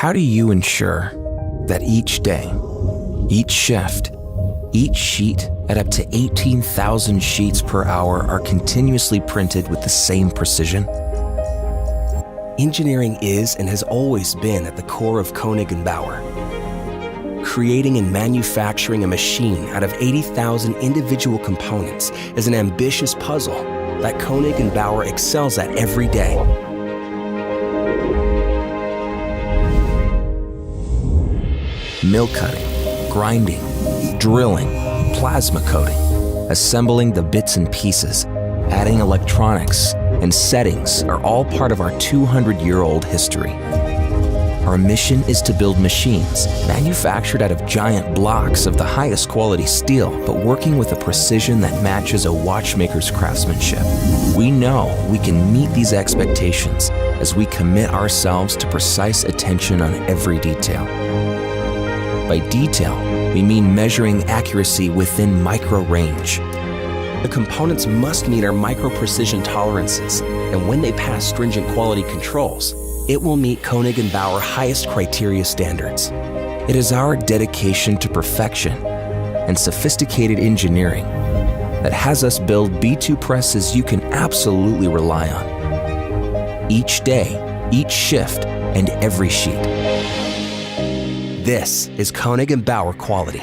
how do you ensure that each day, each shift, each sheet at up to 18,000 sheets per hour are continuously printed with the same precision? Engineering is and has always been at the core of Koenig & Bauer. Creating and manufacturing a machine out of 80,000 individual components is an ambitious puzzle that Koenig & Bauer excels at every day. Mill cutting, grinding, drilling, plasma coating, assembling the bits and pieces, adding electronics, and settings are all part of our 200-year-old history. Our mission is to build machines manufactured out of giant blocks of the highest quality steel, but working with a precision that matches a watchmaker's craftsmanship. We know we can meet these expectations as we commit ourselves to precise attention on every detail. By detail, we mean measuring accuracy within micro range. The components must meet our micro-precision tolerances, and when they pass stringent quality controls, it will meet Koenig & Bauer highest criteria standards. It is our dedication to perfection and sophisticated engineering that has us build B2 presses you can absolutely rely on. Each day, each shift, and every sheet. This is Koenig & Bauer quality.